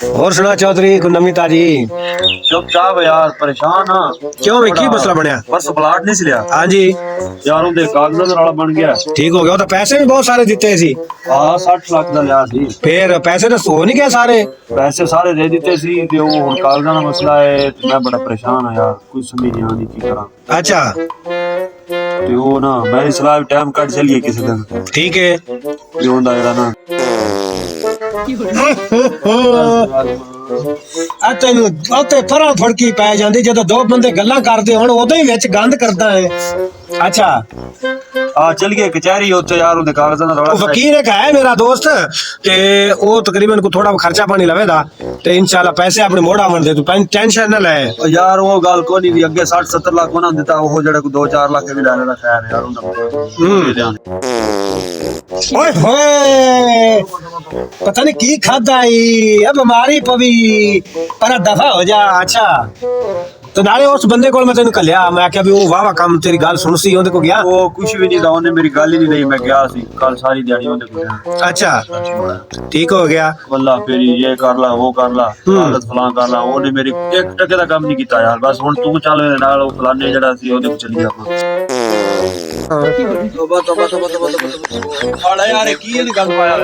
और सुना चौधरी को नमी ताजी। चुपचाप यार, परेशान हाँ। क्यों भाई, की मसला बनया? बस प्लाट नहीं लिया हाँ जी, यार, ਉਹਦੇ ਕਾਗਜ਼ਾਂ ਦਾ ਰੌਲਾ ਬਣ ਗਿਆ। ठीक हो गया। वो तो पैसे भी बहुत सारे दिते सी। ਹਾਂ 60 ਲੱਖ ਦਾ ਲਿਆ ਸੀ। फिर पैसे तो सो नहीं गए सारे। ਪੈਸੇ ਸਾਰੇ ਦੇ ਦਿੱਤੇ ਸੀ ਤੇ ਉਹ ਹੁਣ ਕਾਗਜ਼ਾਂ ਦਾ ਮਸਲਾ ਹੈ ਤੇ ਮੈਂ ਬੜਾ ਪਰੇਸ਼ਾਨ ਆ ਯਾਰ, ਕੋਈ ਸਮਝ ਨਹੀਂ ਆਉਂਦੀ ਕੀ ਕਰਾਂ। अच्छा ਤੇ ਉਹ ਨਾ ਮੇਰੀ ਸਲਾਹ ਵੀ ਟਾਈਮ ਕੱਢ ਚਲੀਏ ਕਿਸੇ ਦਿਨ ठीक है। ਤੇ ਉਹਦਾ ਜਿਹੜਾ ਨਾ ਆ ਤੈਨੂੰ ਉੱਤੇ ਫਰਾਂ ਫੜਕੀ ਪੈ ਜਾਂਦੀ ਜਦੋਂ ਦੋ ਬੰਦੇ ਗੱਲਾਂ ਕਰਦੇ ਹੁਣ ਉਦੋਂ ਹੀ ਵਿੱਚ ਗੰਦ ਕਰਦਾ ਹੈ। अच्छा ਆ ਚਲੀਏ ਕਚਹਿਰੀ ਉੱਤੇ ਯਾਰ, ਉਹਦੇ ਕਾਗਜ਼ਾਂ ਦਾ वो ਰੌਲਾ फकीर एक है मेरा दोस्त ते वो तकरीबन को थोड़ा खर्चा पानी लवेदा ते इंशाल्लाह पैसे अपने मोड़ आवन दे, तू टेंशन ना ले। ਉਹ ਯਾਰ ਉਹ ਗੱਲ ਕੋਈ ਨਹੀਂ ਵੀ ਅੱਗੇ 60 70 ਲੱਖ ਉਹਨਾਂ ਨੇ ਦਿੱਤਾ, ਉਹ ਜਿਹੜਾ ਕੋਈ 2-4 ਲੱਖ ਵੀ ਲੈ ਲੈਣਾ ਖੈਰ ਯਾਰ ਉਹਦਾ। ओए होए पता नहीं की खादा ही अब बीमारी पवी पर दफा हो जा। अच्छा तो नाले उस बंदे को मैं तेन कलिया, मैं क्या भी वो वाह वाह काम तेरी गल सुन सी ओदे को गया। ਉਹ ਕੁਝ ਵੀ ਨਹੀਂ ਦਾ, ਉਹਨੇ ਮੇਰੀ ਗੱਲ ਹੀ ਨਹੀਂ ਲਈ। ਮੈਂ ਗਿਆ ਸੀ ਕੱਲ ਸਾਰੀ ਦਿਹਾੜੀ ਉਹਦੇ ਕੋਲ। अच्छा ठीक हो गया। ਵੱਲਾ ਫੇਰੀ ਇਹ ਕਰ ਲਾ ਉਹ ਕਰ ਲਾ ਹਾਲਤ ਫਲਾਂ ਕਰ ਲਾ, ਉਹਨੇ ਮੇਰੀ ਇੱਕ ਟਕੇ ਦਾ ਕੰਮ ਨਹੀਂ ਕੀਤਾ ਯਾਰ। ਬਸ ਹੁਣ ਤੂੰ ਚੱਲ ਮੇਰੇ ਨਾਲ, ਉਹ ਫਲਾਣੇ ਜਿਹੜਾ ਸੀ ਉਹਦੇ ਕੋਲ ਚੱਲੀ ਆਪਾਂ। ਤੋਬਾ ਤੋਬਾ ਤੋਬਾ ਤੋਬਾ ਤੋਬਾ ਆੜਾ ਯਾਰ, ਕੀ ਇਹਨੇ ਗੱਲ ਪਾਇਆ।